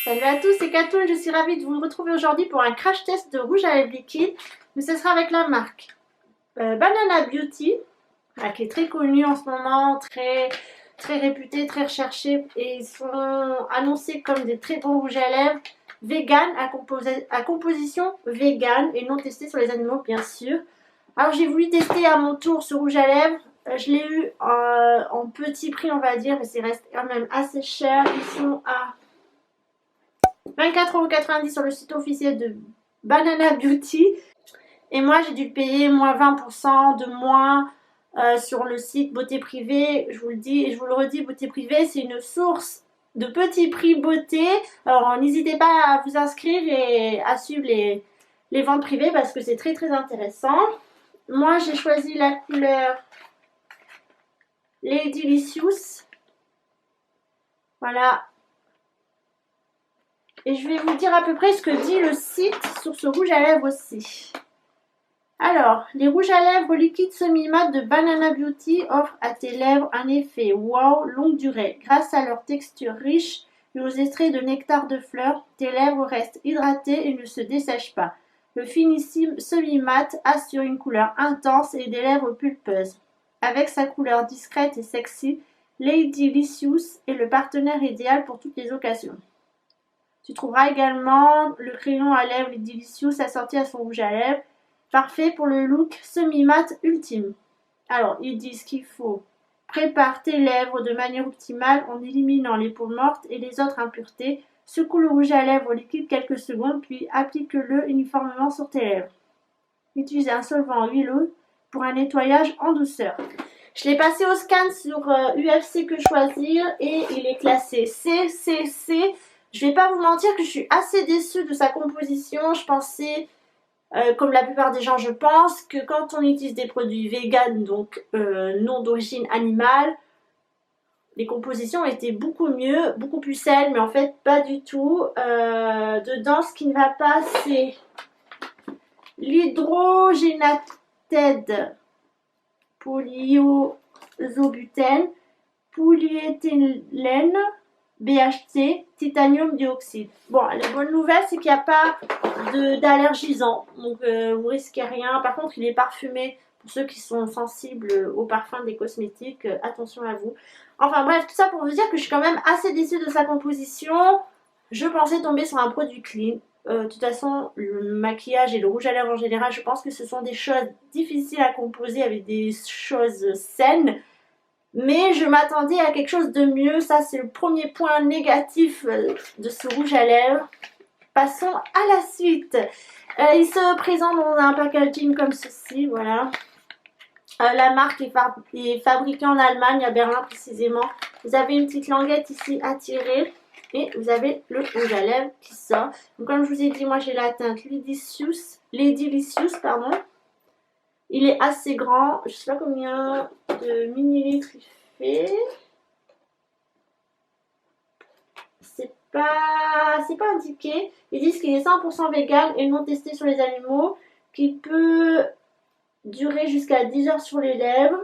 Salut à tous, c'est Katoun, je suis ravie de vous retrouver aujourd'hui pour un crash test de rouge à lèvres liquide, mais ce sera avec la marque Banana Beauty, qui est très connue en ce moment, très réputée, très recherchée, et ils sont annoncés comme des très bons rouges à lèvres vegan, à composition vegan et non testés sur les animaux bien sûr. Alors j'ai voulu tester à mon tour ce rouge à lèvres. Je l'ai eu en petit prix on va dire, mais c'est reste quand même assez cher. Ils sont à 24,90 € sur le site officiel de Banana Beauty. Et moi, j'ai dû payer moins 20% de moins sur le site Beauté Privée. Je vous le dis et je vous le redis, Beauté Privée, c'est une source de petits prix beauté. Alors, n'hésitez pas à vous inscrire et à suivre les ventes privées parce que c'est très intéressant. Moi, j'ai choisi la couleur Lady Licious. Voilà. Et je vais vous dire à peu près ce que dit le site sur ce rouge à lèvres aussi. Alors, les rouges à lèvres liquides semi-mat de Banana Beauty offrent à tes lèvres un effet wow longue durée. Grâce à leur texture riche et aux extraits de nectar de fleurs, tes lèvres restent hydratées et ne se dessèchent pas. Le finissime semi-mat assure une couleur intense et des lèvres pulpeuses. Avec sa couleur discrète et sexy, Lady Licious est le partenaire idéal pour toutes les occasions. Tu trouveras également le crayon à lèvres Lady Licious assorti à son rouge à lèvres, parfait pour le look semi-mat ultime. Alors, ils disent qu'il faut préparer tes lèvres de manière optimale en éliminant les peaux mortes et les autres impuretés. Secoue le rouge à lèvres liquide quelques secondes, puis applique-le uniformément sur tes lèvres. Utilise un solvant huileux pour un nettoyage en douceur. Je l'ai passé au scan sur UFC que choisir et il est classé CCC. Je vais pas vous mentir que je suis assez déçue de sa composition. Je pensais, comme la plupart des gens je pense, que quand on utilise des produits vegan, donc non d'origine animale, les compositions étaient beaucoup mieux, beaucoup plus saines, mais en fait pas du tout. Dedans, ce qui ne va pas, c'est l'hydrogénated polyiosobutène, polyéthylène, BHT, titanium dioxyde. Bon, la bonne nouvelle, c'est qu'il n'y a pas d'allergisant, donc vous risquez rien. Par contre, il est parfumé. Pour ceux qui sont sensibles au parfum des cosmétiques, attention à vous. Enfin bref, tout ça pour vous dire que je suis quand même assez déçue de sa composition. Je pensais tomber sur un produit clean. De toute façon, le maquillage et le rouge à lèvres en général, je pense que ce sont des choses difficiles à composer avec des choses saines. Mais je m'attendais à quelque chose de mieux. Ça, c'est le premier point négatif de ce rouge à lèvres. Passons à la suite. Il se présente dans un packaging comme ceci, voilà. La marque est fabriquée en Allemagne, à Berlin précisément. Vous avez une petite languette ici à tirer. Et vous avez le rouge à lèvres qui sort. Donc, comme je vous ai dit, moi j'ai la teinte Lady Licious, pardon. Il est assez grand. Je ne sais pas combien de millilitres il fait. C'est pas indiqué. Ils disent qu'il est 100% vegan et non testé sur les animaux. Qu'il peut durer jusqu'à 10 heures sur les lèvres.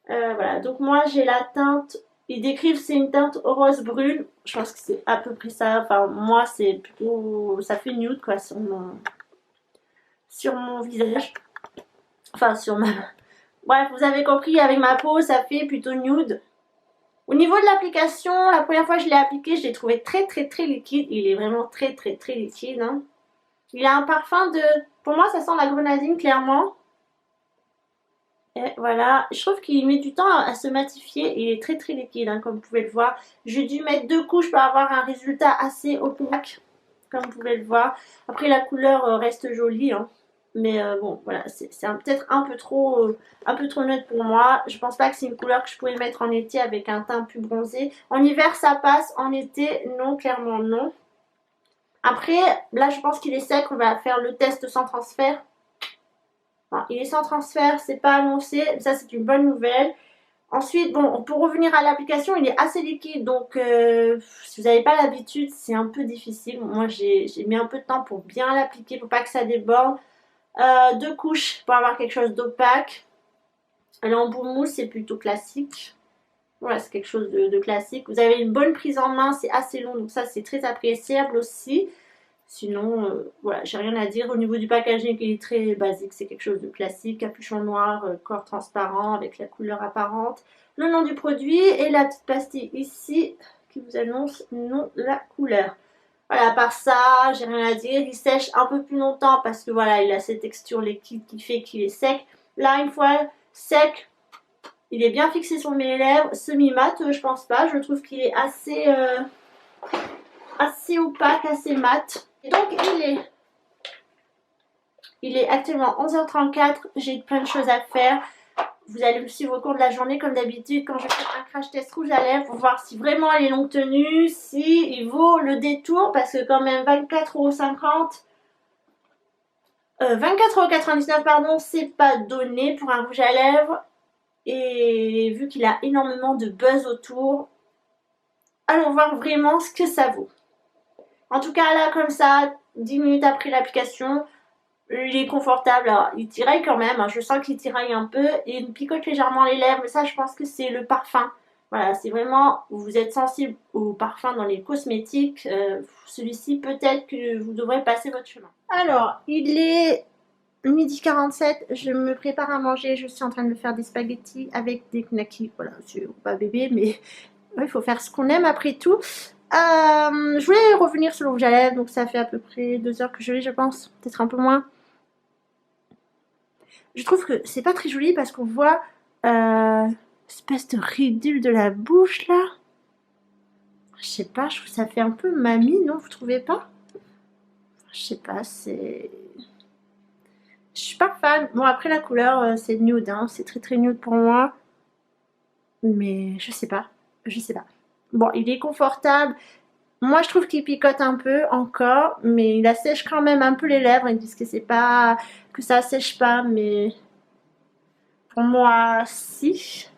Voilà. Donc moi j'ai la teinte. Ils décrivent c'est une teinte rose brune. Je pense que c'est à peu près ça. Enfin moi c'est plutôt. Ça fait nude quoi sur mon visage. Enfin sur ma. Bref, vous avez compris, avec ma peau, ça fait plutôt nude. Au niveau de l'application, la première fois que je l'ai appliqué, je l'ai trouvé très liquide. Il est vraiment très liquide. Hein. Il a un parfum de... Pour moi, ça sent la grenadine, clairement. Et voilà. Je trouve qu'il met du temps à se matifier. Il est très liquide, hein, comme vous pouvez le voir. J'ai dû mettre 2 couches pour avoir un résultat assez opaque, comme vous pouvez le voir. Après, la couleur reste jolie, hein. Mais bon, voilà, c'est peut-être un peu trop neutre pour moi. Je pense pas que c'est une couleur que je pourrais mettre en été avec un teint plus bronzé. En hiver, ça passe. En été, non, clairement non. Après, là, je pense qu'il est sec. On va faire le test sans transfert. Bon, il est sans transfert, c'est pas annoncé. Ça, c'est une bonne nouvelle. Ensuite, bon, pour revenir à l'application, il est assez liquide. Donc, si vous n'avez pas l'habitude, c'est un peu difficile. Moi, j'ai mis un peu de temps pour bien l'appliquer, pour pas que ça déborde. 2 couches pour avoir quelque chose d'opaque. L'embout mousse c'est plutôt classique. Voilà, c'est quelque chose de classique. Vous avez une bonne prise en main, c'est assez long, donc ça c'est très appréciable aussi. Sinon, voilà, j'ai rien à dire. Au niveau du packaging, il est très basique, c'est quelque chose de classique. Capuchon noir, corps transparent avec la couleur apparente. Le nom du produit et la petite pastille ici qui vous annonce le nom de la couleur. Voilà, à part ça, j'ai rien à dire. Il sèche un peu plus longtemps parce que voilà, il a cette texture liquide qui fait qu'il est sec. Là, une fois sec, il est bien fixé sur mes lèvres. Semi-mat, je pense pas. Je trouve qu'il est assez opaque, assez mat. Et donc, il est actuellement 11h34. J'ai plein de choses à faire. Vous allez me suivre au cours de la journée comme d'habitude quand je fais un crash test rouge à lèvres pour voir si vraiment elle est longue tenue, si il vaut le détour parce que quand même 24,50 24,99 pardon, c'est pas donné pour un rouge à lèvres et vu qu'il a énormément de buzz autour, allons voir vraiment ce que ça vaut. En tout cas là comme ça, 10 minutes après l'application, il est confortable, alors il tiraille quand même, hein. Je sens qu'il tiraille un peu et il me picote légèrement les lèvres, mais ça je pense que c'est le parfum. Voilà, c'est vraiment, vous êtes sensible au parfum dans les cosmétiques, celui-ci peut-être que vous devrez passer votre chemin. Alors, il est midi 47, je me prépare à manger, je suis en train de faire des spaghettis avec des knackis, voilà, c'est pas bébé, mais il faut faire ce qu'on aime après tout. Je voulais revenir sur le rouge à lèvres, donc ça fait à peu près 2 heures que je l'ai, je pense, peut-être un peu moins. Je trouve que c'est pas très joli parce qu'on voit espèce de ridule de la bouche là. Je sais pas, je trouve que ça fait un peu mamie, non, vous trouvez pas? Je sais pas, c'est... Je suis pas fan. Bon, après la couleur, c'est nude, hein, c'est très très nude pour moi. Mais je sais pas, je sais pas. Bon, il est confortable. Moi, je trouve qu'il picote un peu encore, mais il assèche quand même un peu les lèvres. Ils disent que c'est pas... que ça assèche pas, mais... Pour moi, si.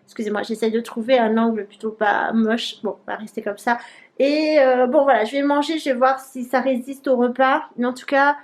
Excusez-moi, j'essaie de trouver un angle plutôt pas moche. Bon, on va rester comme ça. Et bon, voilà, je vais manger, je vais voir si ça résiste au repas. Mais en tout cas,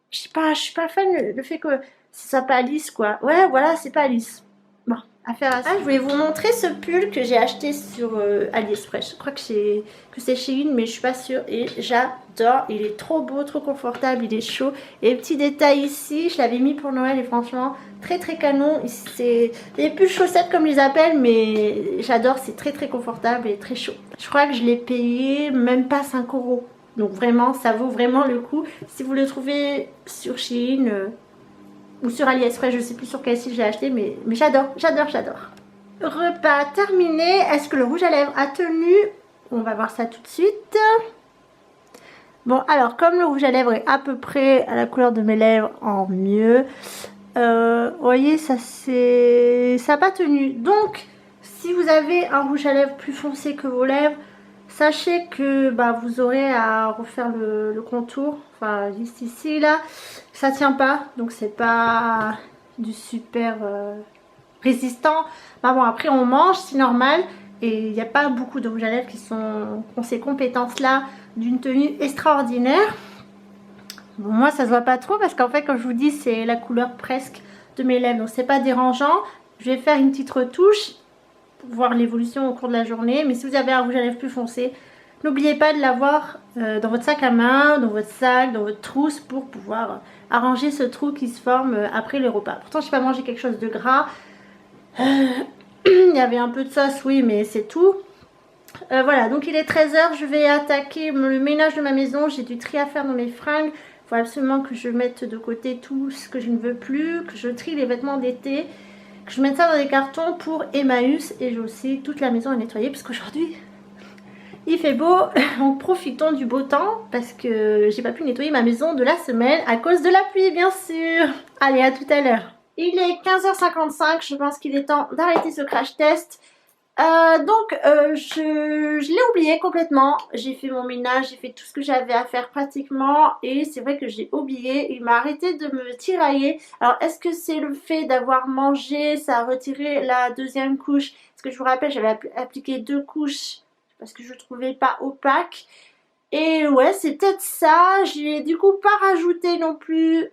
je suis pas fan le fait que ce soit pas lisse, quoi. Ouais, voilà, c'est pas lisse. Bon, affaire à ça. Je voulais vous montrer ce pull que j'ai acheté sur AliExpress. Je crois que c'est Shein, mais je suis pas sûre. Et j'adore. Il est trop beau, trop confortable, il est chaud. Et petit détail ici, je l'avais mis pour Noël et franchement, très très canon. C'est des pulls chaussettes comme ils appellent, mais j'adore. C'est très très confortable et très chaud. Je crois que je l'ai payé même pas 5 €. Donc vraiment, ça vaut vraiment le coup. Si vous le trouvez sur Shein ou sur AliExpress, je sais plus sur quel site j'ai acheté, mais j'adore, j'adore, j'adore. Repas terminé. Est-ce que le rouge à lèvres a tenu? On va voir ça tout de suite. Bon, alors comme le rouge à lèvres est à peu près à la couleur de mes lèvres en mieux, vous voyez, ça n'a pas tenu. Donc, si vous avez un rouge à lèvres plus foncé que vos lèvres, sachez que bah, vous aurez à refaire le contour. Enfin, juste ici, là, ça tient pas. Donc, c'est pas du super résistant. Bah, bon, après, on mange, c'est normal. Et il n'y a pas beaucoup de rouge à lèvres qui ont ces compétences-là d'une tenue extraordinaire. Bon, moi, ça se voit pas trop parce qu'en fait, comme je vous dis, c'est la couleur presque de mes lèvres. Donc, c'est pas dérangeant. Je vais faire une petite retouche pour voir l'évolution au cours de la journée. Mais si vous avez un rouge à lèvres plus foncé, n'oubliez pas de l'avoir dans votre sac à main, dans votre sac, dans votre trousse pour pouvoir arranger ce trou qui se forme après le repas. Pourtant, je n'ai pas mangé quelque chose de gras. Il y avait un peu de sauce, oui, mais c'est tout. Voilà, donc il est 13 h. Je vais attaquer le ménage de ma maison. J'ai du tri à faire dans mes fringues. Il faut absolument que je mette de côté tout ce que je ne veux plus, que je trie les vêtements d'été, que je mette ça dans des cartons pour Emmaüs. Et j'ai aussi toute la maison à nettoyer parce qu'aujourd'hui il fait beau. Donc profitons du beau temps parce que j'ai pas pu nettoyer ma maison de la semaine à cause de la pluie, bien sûr. Allez, à tout à l'heure. Il est 15h55. Je pense qu'il est temps d'arrêter ce crash test. Je l'ai oublié complètement. J'ai fait mon ménage, j'ai fait tout ce que j'avais à faire pratiquement et c'est vrai que j'ai oublié. Il m'a arrêté de me tirailler. Alors est-ce que c'est le fait d'avoir mangé, ça a retiré la deuxième couche? Parce que je vous rappelle, j'avais appliqué 2 couches parce que je ne trouvais pas opaque. Et ouais, c'est peut-être ça. J'ai du coup pas rajouté non plus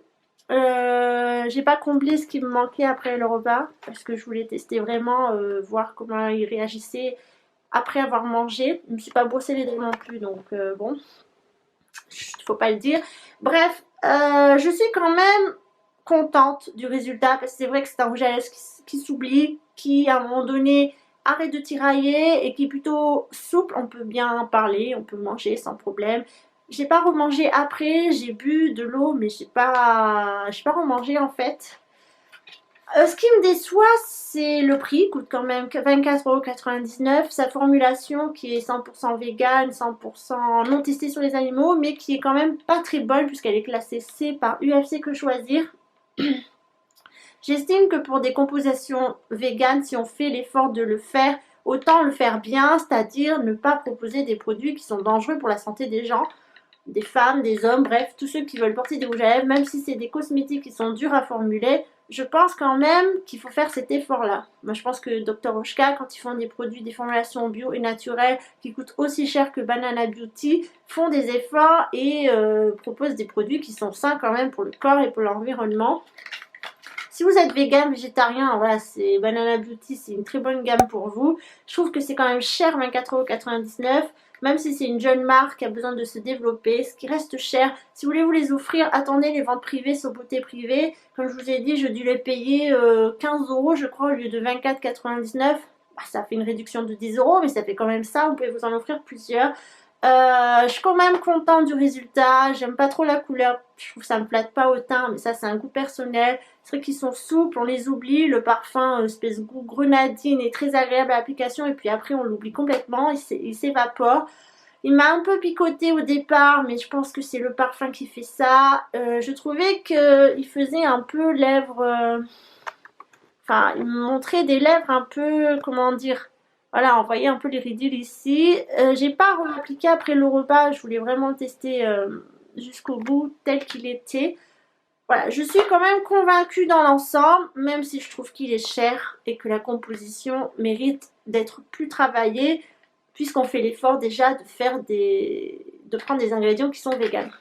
J'ai pas comblé ce qui me manquait après le repas parce que je voulais tester vraiment, voir comment il réagissait après avoir mangé. Je me suis pas brossé les dents non plus, donc bon, faut pas le dire. Bref, je suis quand même contente du résultat parce que c'est vrai que c'est un rouge à lèvres qui s'oublie, qui à un moment donné arrête de tirailler et qui est plutôt souple. On peut bien parler, on peut manger sans problème. J'ai pas remangé après, j'ai bu de l'eau, mais j'ai pas remangé en fait. Ce qui me déçoit, c'est le prix, il coûte quand même 24,99 €. Sa formulation qui est 100% vegan, 100% non testée sur les animaux, mais qui est quand même pas très bonne puisqu'elle est classée C par UFC Que Choisir. J'estime que pour des compositions véganes, si on fait l'effort de le faire, autant le faire bien, c'est-à-dire ne pas proposer des produits qui sont dangereux pour la santé des gens, des femmes, des hommes, bref, tous ceux qui veulent porter des rouges à lèvres, même si c'est des cosmétiques qui sont durs à formuler, je pense quand même qu'il faut faire cet effort-là. Moi, je pense que Dr. Oshka, quand ils font des produits, des formulations bio et naturelles qui coûtent aussi cher que Banana Beauty, font des efforts et proposent des produits qui sont sains quand même pour le corps et pour l'environnement. Si vous êtes vegan, végétarien, voilà, c'est Banana Beauty, c'est une très bonne gamme pour vous. Je trouve que c'est quand même cher, 24,99 €, même si c'est une jeune marque qui a besoin de se développer, ce qui reste cher. Si vous voulez vous les offrir, attendez les ventes privées sur Beauté Privée. Comme je vous ai dit, je dû les payer 15 € je crois au lieu de 24,99 €. Bah, ça fait une réduction de 10 €, mais ça fait quand même ça, vous pouvez vous en offrir plusieurs. Je suis quand même contente du résultat. J'aime pas trop la couleur, je trouve que ça me flatte pas au teint, mais ça c'est un goût personnel. C'est vrai qu'ils sont souples, on les oublie. Le parfum, espèce goût grenadine, est très agréable à l'application et puis après on l'oublie complètement, il s'évapore. Il m'a un peu picoté au départ, mais je pense que c'est le parfum qui fait ça. Je trouvais qu'il faisait un peu lèvres... Enfin, il me montrait des lèvres un peu, comment dire, voilà, on voyait un peu les ridules ici. J'ai pas appliqué après le repas, je voulais vraiment le tester jusqu'au bout tel qu'il était. Voilà, je suis quand même convaincue dans l'ensemble, même si je trouve qu'il est cher et que la composition mérite d'être plus travaillée, puisqu'on fait l'effort déjà de prendre des ingrédients qui sont véganes.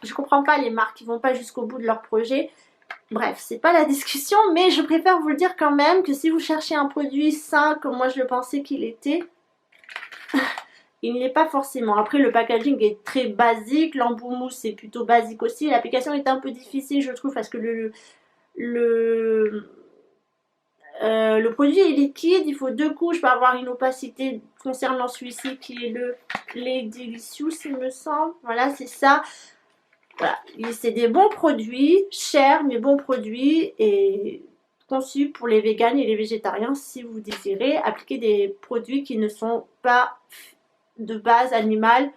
Je comprends pas les marques qui vont pas jusqu'au bout de leur projet. Bref, c'est pas la discussion, mais je préfère vous le dire quand même que si vous cherchez un produit sain comme moi je le pensais qu'il était, il ne l'est pas forcément. Après, le packaging est très basique, l'embout mousse est plutôt basique aussi. L'application est un peu difficile, je trouve, parce que le produit est liquide, il faut 2 couches pour avoir une opacité concernant celui-ci qui est le Lady Delicious, il me semble. Voilà, c'est ça. Voilà, c'est des bons produits, chers mais bons produits et conçus pour les véganes et les végétariens si vous désirez appliquer des produits qui ne sont pas de base animale.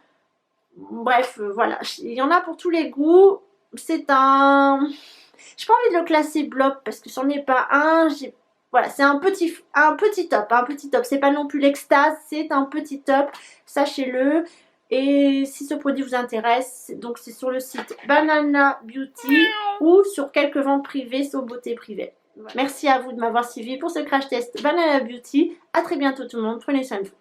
Bref, voilà, il y en a pour tous les goûts. C'est un... J'ai pas envie de le classer blob parce que c'en est pas un. Voilà, c'est un petit top, un petit top. C'est pas non plus l'extase, c'est un petit top, sachez-le. Et si ce produit vous intéresse, donc c'est sur le site Banana Beauty ou sur quelques ventes privées sur Beauté Privée. Voilà. Merci à vous de m'avoir suivi pour ce crash test Banana Beauty. A très bientôt tout le monde, prenez soin de vous.